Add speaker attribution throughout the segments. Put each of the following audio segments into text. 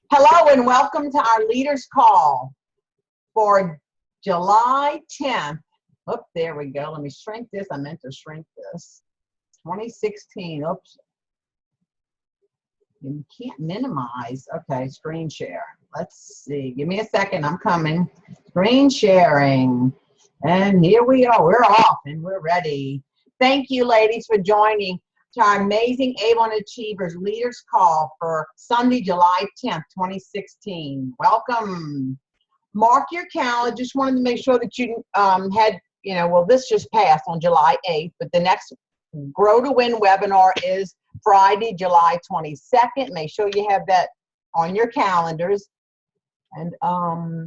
Speaker 1: Hello and welcome to our leaders call for July 10th. Oops, there we go. Let me shrink this. I meant to shrink this. 2016. Oops. You can't minimize. Okay, screen share. Let's see. Give me a second. I'm coming. Screen sharing. And here we are. We're off and we're ready. Thank you, ladies, for joining to our amazing Avon Achievers Leaders Call for Sunday, July 10th, 2016. Welcome. Mark your calendar. Just wanted to make sure that you had, well, this just passed on July 8th, but the next Grow to Win webinar is Friday, July 22nd. Make sure you have that on your calendars. And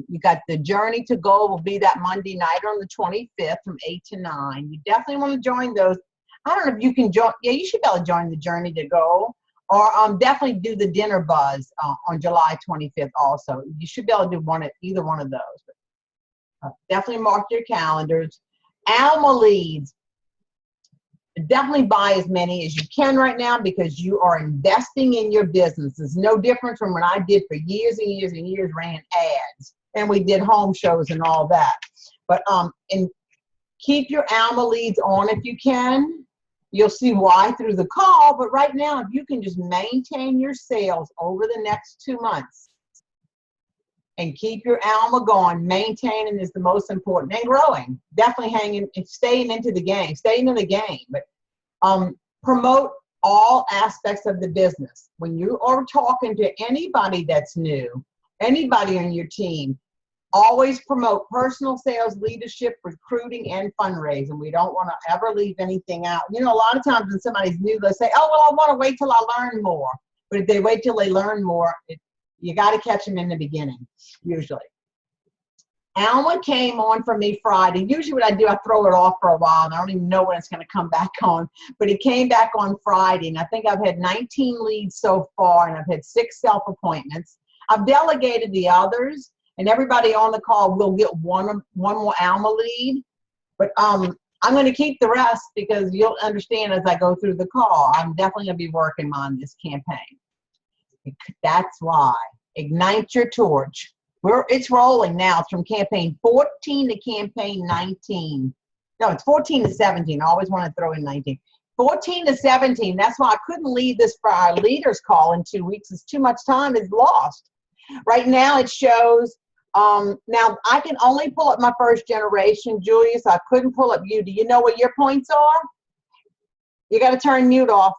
Speaker 1: you got the Journey to Goal will be that Monday night on the 25th from 8 to 9. You definitely want to join those. I don't know if you can join. Yeah, you should be able to join the Journey to Goal, or definitely do the Dinner Buzz on July 25th also. You should be able to do either one of those. But, definitely mark your calendars. Alma leads. Definitely buy as many as you can right now because you are investing in your business. It's no different from what I did for years and years and years, ran ads, and we did home shows and all that. But and keep your Alma leads on if you can. You'll see why through the call, but right now, if you can just maintain your sales over the next 2 months and keep your Alma going, maintaining is the most important, and growing. Definitely hanging and staying into the game, but promote all aspects of the business. When you are talking to anybody that's new, anybody on your team, always promote personal sales, leadership, recruiting, and fundraising. We don't want to ever leave anything out. A lot of times when somebody's new, they say, oh, well, I want to wait till I learn more. But if they wait till they learn more, you got to catch them in the beginning, usually. Alma came on for me Friday. Usually what I do, I throw it off for a while, and I don't even know when it's going to come back on. But it came back on Friday, and I think I've had 19 leads so far, and I've had 6 self-appointments. I've delegated the others, and everybody on the call will get one more Alma lead. But I'm going to keep the rest because you'll understand as I go through the call. I'm definitely going to be working on this campaign. That's why. Ignite your torch. It's rolling now. It's from campaign 14 to campaign 19. No, it's 14 to 17. I always want to throw in 19. 14 to 17. That's why I couldn't leave this for our leaders call in 2 weeks. It's too much time is lost. Right now it shows, now I can only pull up my first generation, Julia, so I couldn't pull up you. Do you know what your points are? You got to turn mute off.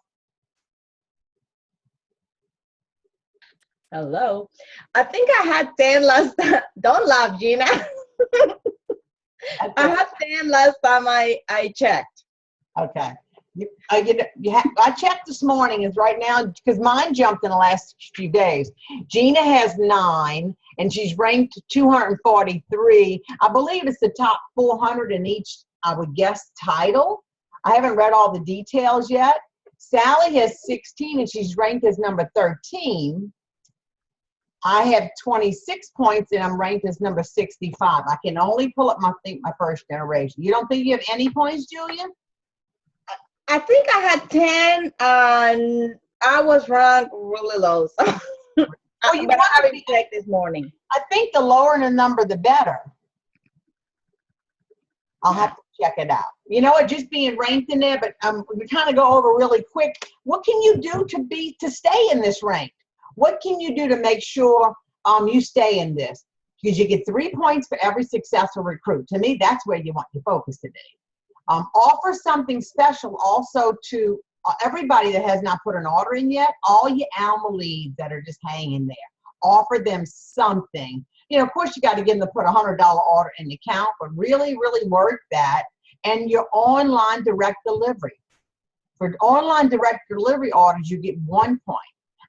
Speaker 2: Hello. I think I had 10 last time. Don't laugh, Gina. I had 10 last time I checked.
Speaker 1: Okay. I checked this morning, is right now, because mine jumped in the last few days. Gina has 9, and she's ranked 243. I believe it's the top 400 in each, I would guess, title. I haven't read all the details yet. Sally has 16, and she's ranked as number 13. I have 26 points, and I'm ranked as number 65. I can only pull up my first generation. You don't think you have any points, Julia?
Speaker 2: I think I had 10, and I was ranked really low. So. But I haven't checked this morning.
Speaker 1: I think the lower the number, the better. I'll have to check it out. You know what? Just being ranked in there, but we kind of go over really quick. What can you do to stay in this rank? What can you do to make sure you stay in this? Because you get 3 points for every successful recruit. To me, that's where you want your focus to be. Offer something special also to everybody that has not put an order in yet, all your Alma leads that are just hanging there. Offer them something. Of course, you got to get them to put a $100 order in the account, but really, really work that. And your online direct delivery. For online direct delivery orders, you get 1 point.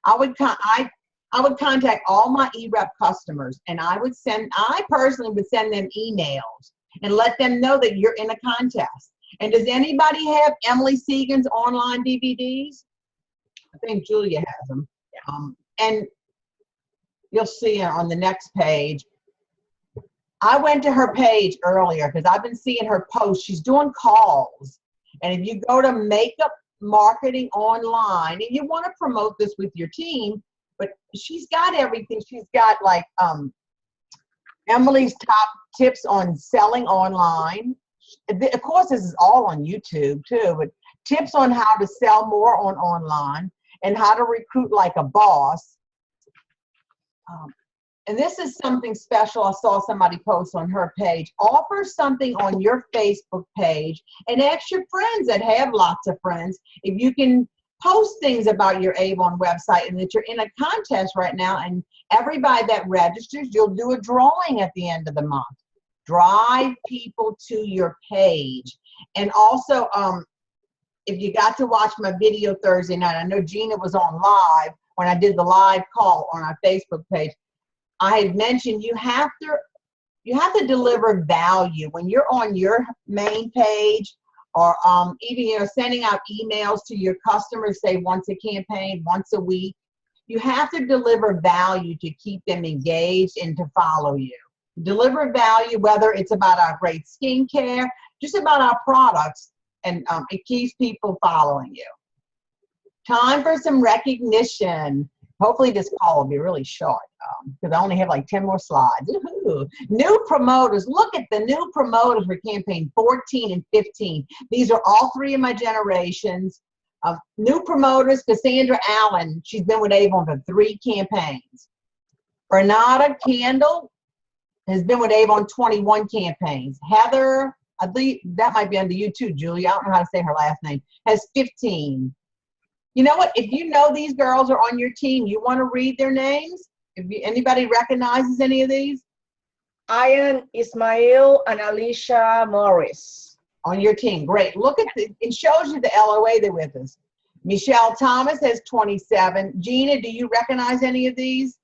Speaker 1: I would contact all my eRep customers, and I personally would send them emails and let them know that you're in a contest. And does anybody have Emily Segan's online DVDs? I think Julia has them. And you'll see on the next page. I went to her page earlier because I've been seeing her post. She's doing calls. And if you go to Makeup Marketing Online and you want to promote this with your team, but she's got everything. She's got like Emily's top tips on selling online. Of course, this is all on YouTube too, but tips on how to sell more on online and how to recruit like a boss. And this is something special. I saw somebody post on her page. Offer something on your Facebook page and ask your friends that have lots of friends if you can post things about your Avon website and that you're in a contest right now, and everybody that registers, you'll do a drawing at the end of the month. Drive people to your page. And also, if you got to watch my video Thursday night, I know Gina was on live when I did the live call on our Facebook page. I had mentioned you have to deliver value when you're on your main page, or even sending out emails to your customers, say once a campaign, once a week. You have to deliver value to keep them engaged and to follow you. Deliver value, whether it's about our great skincare, just about our products, and it keeps people following you. Time for some recognition. Hopefully this call will be really short because I only have like 10 more slides. Ooh. New promoters. Look at the new promoters for campaign 14 and 15. These are all three of my generations. New promoters, Cassandra Allen. She's been with Avon for 3 campaigns. Bernarda Candle has been with Avon 21 campaigns. Heather, I believe that might be under you too, Julie. I don't know how to say her last name. Has 15. You know what? If you know these girls are on your team, you want to read their names? If anybody recognizes any of these?
Speaker 2: Ian Ismail and Alicia Morris.
Speaker 1: On your team. Great. Look at it shows you the LOA they're with us. Michelle Thomas has 27. Gina, do you recognize any of these?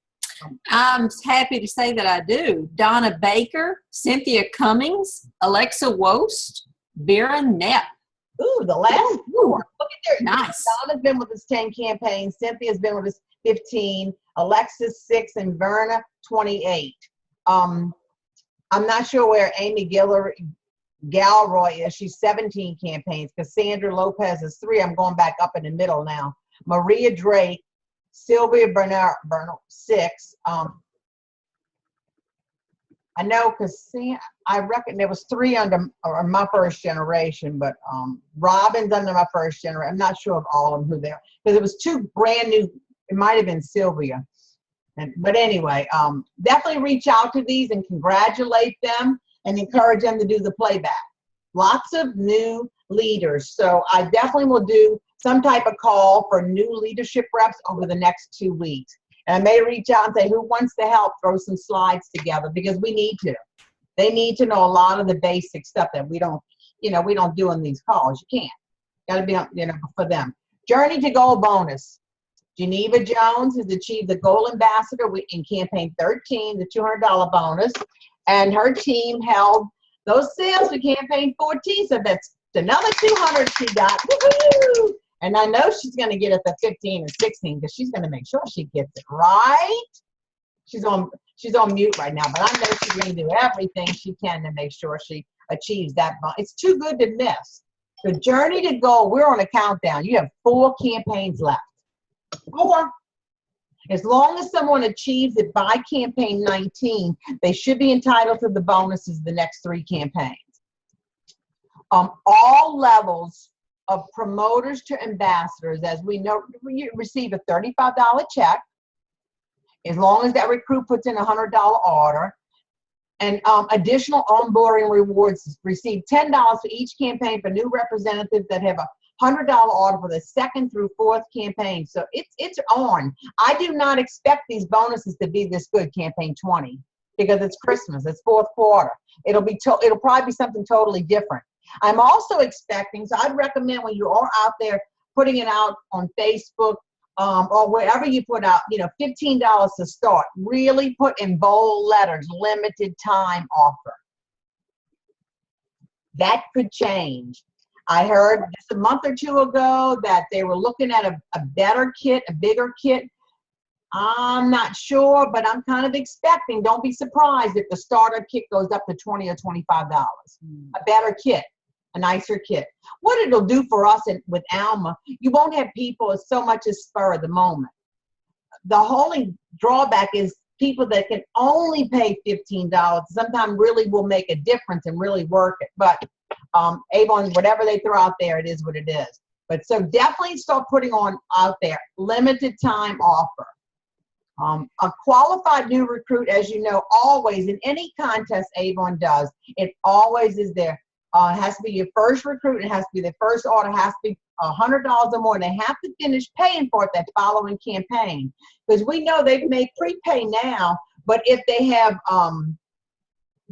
Speaker 3: I'm happy to say that I do. Donna Baker, Cynthia Cummings, Alexa Wost, Vera Knapp.
Speaker 1: Ooh, the last 4. Look at their
Speaker 3: Nice.
Speaker 1: Donna's been with us 10 campaigns. Cynthia's been with us 15. Alexis 6 and Verna 28. I'm not sure where Amy Galroy is. She's 17 campaigns. Cassandra Lopez is 3. I'm going back up in the middle now. Maria Drake, Sylvia Bernal 6. I know because I reckon there was 3 under my first generation, but Robin's under my first generation. I'm not sure of all of them who they are because it was 2 brand new. It might have been Sylvia, but anyway, definitely reach out to these and congratulate them and encourage them to do the playback. Lots of new leaders, so I definitely will do some type of call for new leadership reps over the next 2 weeks. And I may reach out and say, who wants to help throw some slides together, because we need to. They need to know a lot of the basic stuff that we don't do in these calls. You can't. Got to be, for them. Journey to Gold bonus. Geneva Jones has achieved the Gold Ambassador in campaign 13, the $200 bonus, and her team held those sales for campaign 14. So that's another $200 she got. Woo-hoo! And I know she's going to get it to 15 and 16 because she's going to make sure she gets it right. She's on mute right now, but I know she's going to do everything she can to make sure she achieves that. It's too good to miss. The Journey to Gold, we're on a countdown. You have 4 campaigns left. 4. As long as someone achieves it by campaign 19, they should be entitled to the bonuses the next 3 campaigns. All levels of promoters to ambassadors, as we know, you receive a $35 check, as long as that recruit puts in a $100 order. And additional onboarding rewards, receive $10 for each campaign for new representatives that have a $100 order for the 2nd through 4th campaign. So it's on. I do not expect these bonuses to be this good, campaign 20, because it's Christmas, it's 4th quarter. It'll probably be something totally different. I'm also expecting, so I'd recommend when you are out there putting it out on Facebook or wherever you put out, $15 to start. Really put in bold letters, limited time offer. That could change. I heard just a month or 2 ago that they were looking at a better kit, a bigger kit. I'm not sure, but I'm kind of expecting, don't be surprised if the starter kit goes up to $20 or $25. A better kit. A nicer kit. What it'll do for us with Alma, you won't have people as so much as spur of the moment. the only drawback is people that can only pay $15 sometimes really will make a difference and really work it. But Avon, whatever they throw out there, it is what it is. But so definitely start putting on out there, limited time offer. A qualified new recruit, as you know, always in any contest Avon does, it always is there. It has to be your first recruit. It has to be the first order. It has to be $100 or more. They have to finish paying for it that following campaign, because we know they've made prepay now. But if they have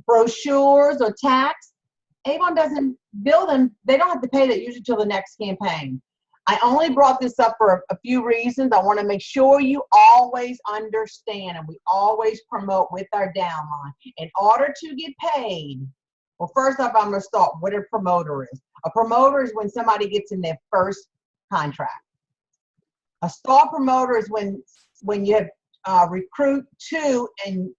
Speaker 1: brochures or tax, Avon doesn't bill them. They don't have to pay that usually till the next campaign. I only brought this up for a few reasons. I want to make sure you always understand, and we always promote with our downline. In order to get paid, well, first off, I'm going to start what a promoter is. A promoter is when somebody gets in their first contract. A star promoter is when you have recruit 2 and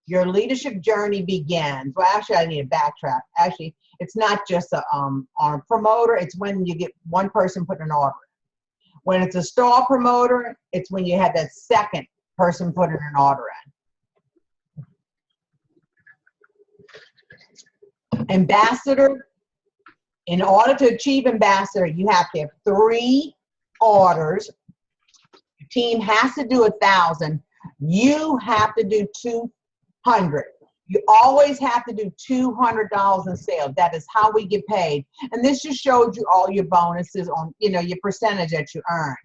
Speaker 1: your leadership journey begins. Well, actually, I need to backtrack. Actually, it's not just on a promoter. It's when you get one person putting an order in. When it's a star promoter, it's when you have that second person putting an order in. Ambassador, in order to achieve ambassador, you have to have 3 orders. Your team has to do 1,000. You have to do 200. You always have to do $200 in sales. That is how we get paid. And this just shows you all your bonuses on, your percentage that you earn.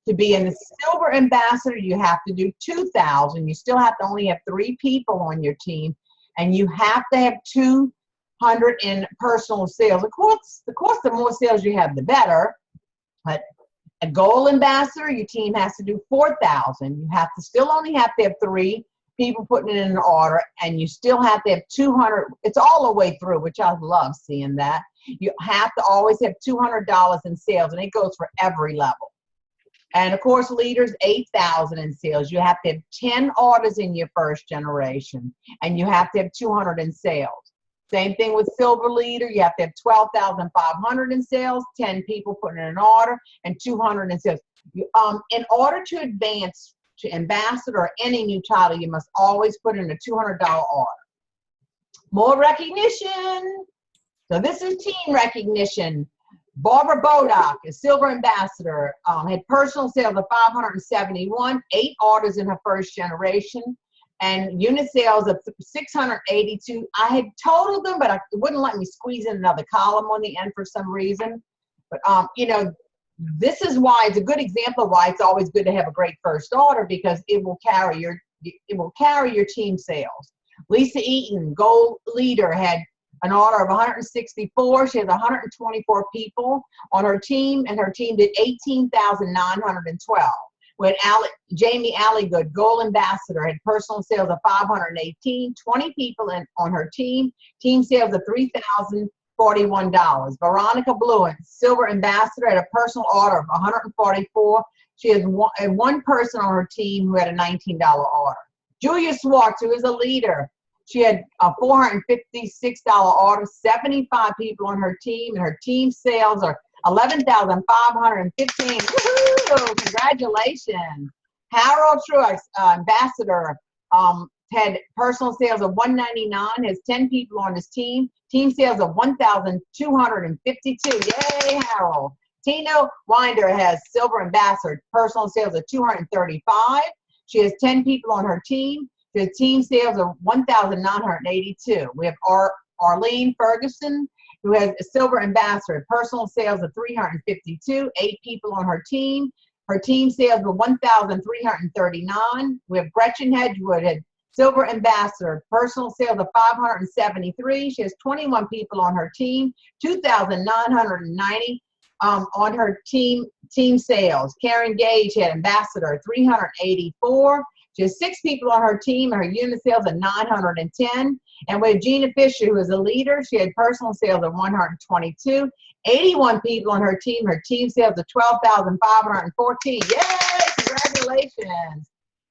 Speaker 1: To be a silver ambassador, you have to do 2,000. You still have to only have 3 people on your team, and you have to have 200 in personal sales. Of course, the more sales you have, the better. But a gold ambassador, your team has to do 4,000. You have to still only have to have 3 people putting it in an order, and you still have to have 200. It's all the way through, which I love seeing that. You have to always have $200 in sales, and it goes for every level. And of course, leaders, 8,000 in sales. You have to have 10 orders in your first generation, and you have to have 200 in sales. Same thing with silver leader. You have to have 12,500 in sales, 10 people putting in an order, and 200 in sales. In order to advance to ambassador or any new title, you must always put in a $200 order. More recognition. So this is team recognition. Barbara Bodock is silver ambassador, had personal sales of 571, 8 orders in her first generation, and unit sales of 682. I had totaled them, but it wouldn't let me squeeze in another column on the end for some reason. But this is why it's a good example of why it's always good to have a great first order, because it will carry your team sales. Lisa Eaton, gold leader, had an order of 164. She has 124 people on her team, and her team did 18,912. When Jamie Alligood, gold ambassador, had personal sales of 518, 20 people on her team sales of $3,041. Veronica Bluen, silver ambassador, had a personal order of 144. She has one person on her team who had a $19 order. Julia Swartz, who is a leader, she had a $456 order, 75 people on her team, and her team sales are 11,515. Woohoo! Congratulations. Harold Truex, ambassador, had personal sales of 199, has 10 people on his team sales of 1,252. Yay, Harold. Tina Winder has silver ambassador, personal sales of 235. She has 10 people on her team. She has team sales of 1,982. We have Arlene Ferguson, who has a silver ambassador, personal sales of 352, 8 people on her team. Her team sales were 1,339. We have Gretchen Hedgewood, had silver ambassador, personal sales of 573. She has 21 people on her team, 2,990 on her team sales. Karen Gage had ambassador, 384. She has 6 people on her team, and her unit sales of 910. And with Gina Fisher, who is a leader, she had personal sales of 122. 81 people on her team sales of 12,514. Yay! Congratulations.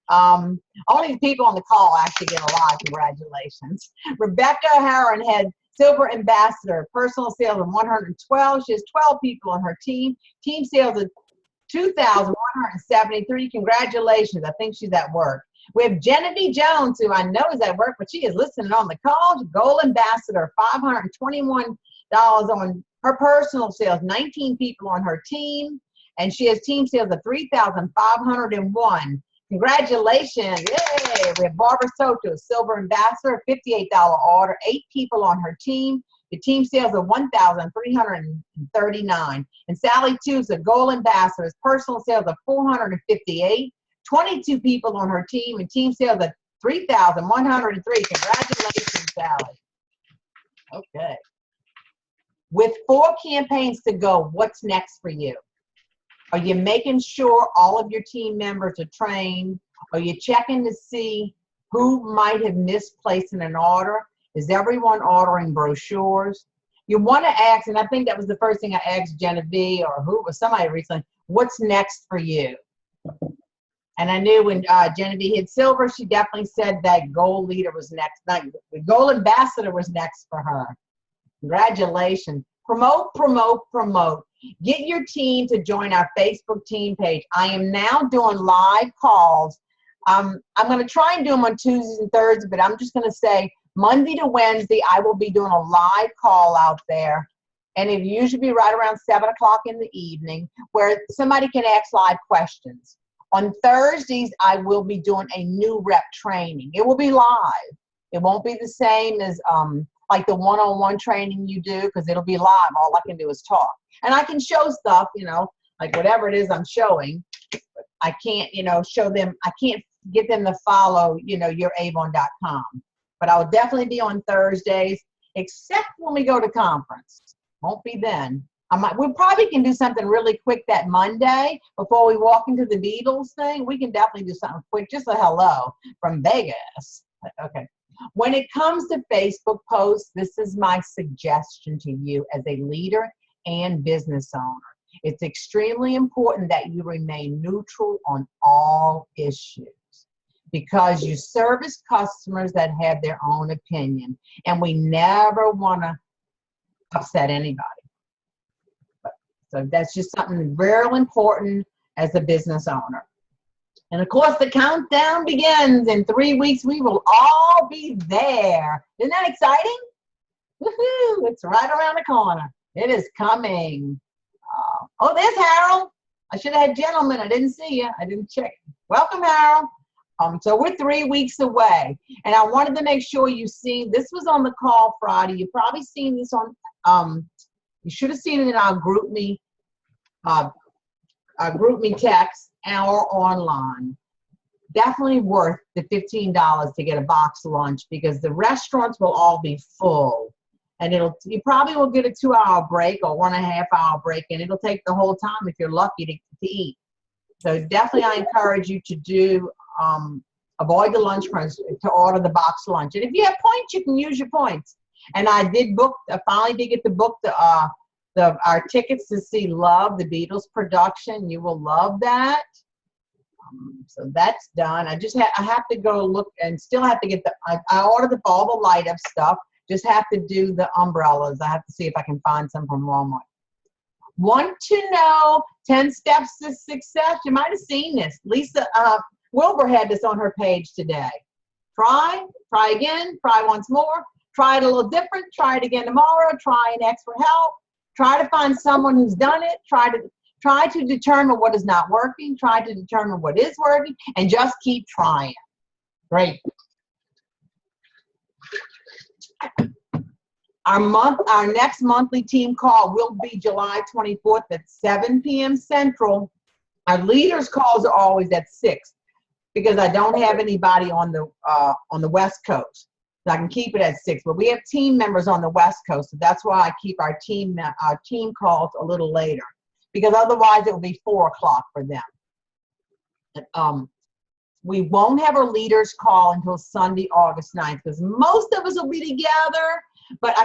Speaker 1: Only the people on the call actually get a lot of congratulations. Rebecca Harron had silver ambassador, personal sales of 112. She has 12 people on her team sales of 2,173. Congratulations. I think she's at work. We have Genevieve Jones, who I know is at work, but she is listening on the call. Gold Ambassador, $521 on her personal sales, 19 people on her team, and she has team sales of 3,501. Congratulations. Yay. We have Barbara Soto, Silver Ambassador, $58 order, 8 people on her team. The team sales of 1,339. And Sally Tusa, Gold Ambassadors, personal sales of 458. 22 people on her team and team sales of 3,103. Congratulations, Sally. Okay. With 4 campaigns to go, what's next for you? Are you making sure all of your team members are trained? Are you checking to see who might have misplaced in an order? Is everyone ordering brochures? You want to ask, and I think that was the first thing I asked Genevieve or who was somebody recently, what's next for you? And I knew when Genevieve hit silver, she definitely said that gold leader was next. The gold ambassador was next for her. Congratulations. Promote, promote, promote. Get your team to join our Facebook team page. I am now doing live calls. I'm going to try and do them on Tuesdays and Thursdays, but I'm just going to say Monday to Wednesday, I will be doing a live call out there. And it usually be right around 7 o'clock in the evening where somebody can ask live questions. On Thursdays, I will be doing a new rep training. It will be live. It won't be the same as like the one-on-one training you do, because it'll be live. All I can do is talk. And I can show stuff, you know, like whatever it is I'm showing. I can't, you know, show them, I can't get them to follow, you know, youravon.com. But I will definitely be on Thursdays, except when we go to conference. Won't be then. We probably can do something really quick that Monday before we walk into the Beatles thing. We can definitely do something quick, just a hello from Vegas. Okay. When it comes to Facebook posts, this is my suggestion to you as a leader and business owner. It's extremely important that you remain neutral on all issues because you service customers that have their own opinion, and we never want to upset anybody. So that's just something very important as a business owner. And of course, the countdown begins. In 3 weeks, we will all be there. Isn't that exciting? Woohoo! It's right around the corner. It is coming. Oh, there's Harold. I should have had gentlemen. I didn't see you. I didn't check. Welcome, Harold. So we're 3 weeks away. And I wanted to make sure you see, this was on the call Friday. You've probably seen this on, you should have seen it in our GroupMe text or online. Definitely worth the $15 to get a box lunch because the restaurants will all be full. And you probably will get a 2-hour break or 1.5-hour break, and it'll take the whole time if you're lucky to eat. So definitely I encourage you to do, avoid the lunch crunch, to order the box lunch. And if you have points, you can use your points. And I finally did get to book our tickets to see Love, the Beatles production. You will love that. So that's done. I have to go look and still have to get I ordered all the light up stuff. Just have to do the umbrellas. I have to see if I can find some from Walmart. Want to know 10 steps to success? You might have seen this. Lisa Wilbur had this on her page today. Try again, try once more, try it a little different, try it again tomorrow, try and ask for help, try to find someone who's done it, try to determine what is not working, try to determine what is working, and just keep trying. Great. Our next monthly team call will be July 24th at 7 p.m. Central. Our leaders calls are always at 6 because I don't have anybody on the West Coast. So I can keep it at 6, but we have team members on the West Coast, so that's why I keep our team calls a little later, because otherwise it will be 4 o'clock for them. We won't have our leaders call until Sunday, August 9th, because most of us will be together, but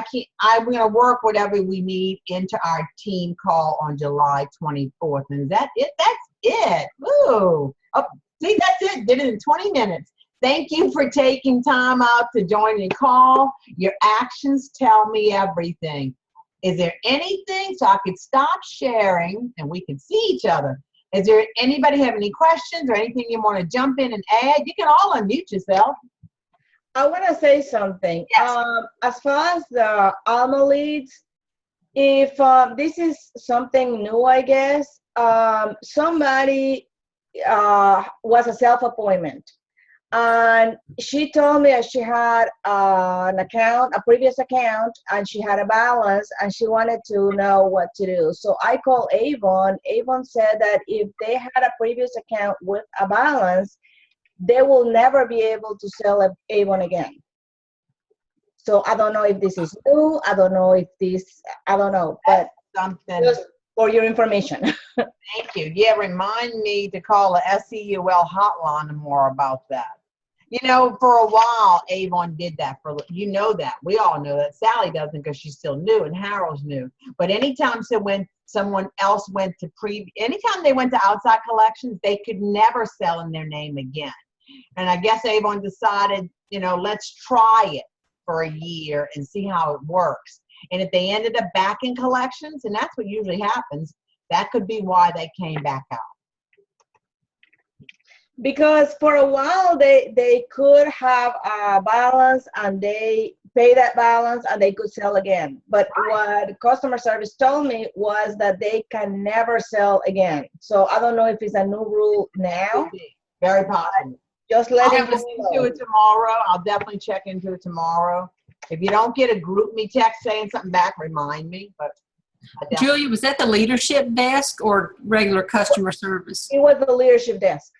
Speaker 1: I'm going to work whatever we need into our team call on July 24th. And is that it? That's it. Woo. Oh, see, that's it. Did it in 20 minutes. Thank you for taking time out to join the call. Your actions tell me everything. Is there anything, so I could stop sharing and we can see each other? Is there anybody have any questions or anything you want to jump in and add? You can all unmute yourself.
Speaker 2: I want to say something.
Speaker 1: Yes.
Speaker 2: As far as the Alma leads, if this is something new, I guess, somebody was a self-appointment. And she told me that she had an account, a previous account, and she had a balance, and she wanted to know what to do. So I called Avon. Avon said that if they had a previous account with a balance, they will never be able to sell Avon again. So I don't know if this is new. I don't know if this, I don't know, but
Speaker 1: Something.
Speaker 2: just for your information.
Speaker 1: Thank you. Yeah, remind me to call the SEUL hotline more about that. You know, for a while, Avon did that. That. We all know that. Sally doesn't because she's still new and Harold's new. But anytime someone else went to anytime they went to outside collections, they could never sell in their name again. And I guess Avon decided, let's try it for a year and see how it works. And if they ended up back in collections, and that's what usually happens, that could be why they came back out.
Speaker 2: Because for a while they could have a balance and they pay that balance and they could sell again. But what customer service told me was that they can never sell again. So I don't know if it's a new rule now.
Speaker 1: Very possible.
Speaker 2: Just let
Speaker 1: I'll
Speaker 2: it
Speaker 1: look into it tomorrow. I'll definitely check into it tomorrow. If you don't get a group me text saying something back, remind me. But
Speaker 3: Julia, was that the leadership desk or regular customer service?
Speaker 2: It was the leadership desk.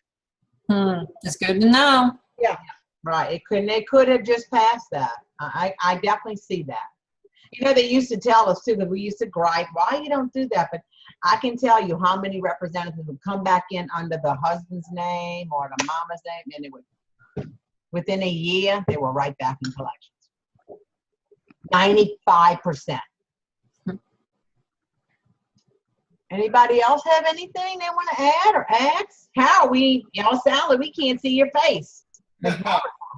Speaker 3: That's good to know.
Speaker 2: Yeah.
Speaker 1: Right. They could have just passed that. I definitely see that. They used to tell us too, that we used to gripe, why you don't do that? But I can tell you how many representatives would come back in under the husband's name or the mama's name, and it would, within a year, they were right back in collections. 95%. Anybody else have anything they want to add or ask? How Sally, we can't see your face.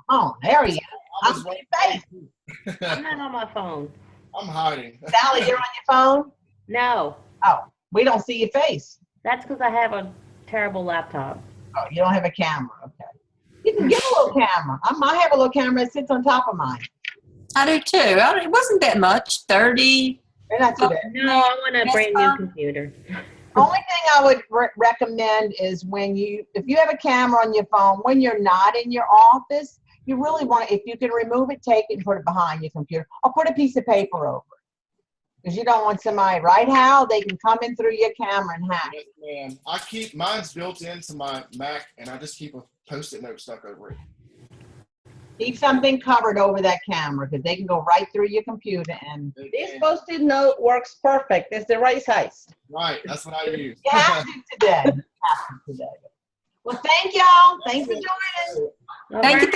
Speaker 1: Oh, there you go. I see your face.
Speaker 4: I'm not on my phone.
Speaker 5: I'm hiding.
Speaker 1: Sally, you're on your phone?
Speaker 4: No,
Speaker 1: Oh, we don't see your face.
Speaker 4: that's because I have a terrible laptop.
Speaker 1: Oh, you don't have a camera. Okay. You can get a little camera. I have a little camera that sits on top of mine.
Speaker 3: I do too. It wasn't that much, 30.
Speaker 1: They're not too bad.
Speaker 4: No, I want a brand new computer.
Speaker 1: Only thing I would recommend is if you have a camera on your phone, when you're not in your office, you really want to, if you can remove it, take it and put it behind your computer or put a piece of paper over it. Because you don't want somebody, right, Hal? They can come in through your camera and hack.
Speaker 5: Yes, ma'am. Mine's built into my Mac, and I just keep a Post-it note stuck over it.
Speaker 1: Keep something covered over that camera because they can go right through your computer and
Speaker 2: This Post-it note works perfect. It's the right size.
Speaker 5: Right, that's what I use.
Speaker 1: you have to today. Well, thank y'all. Thanks for joining.
Speaker 3: Thank you.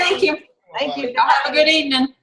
Speaker 1: Thank you.
Speaker 3: Y'all have a good evening.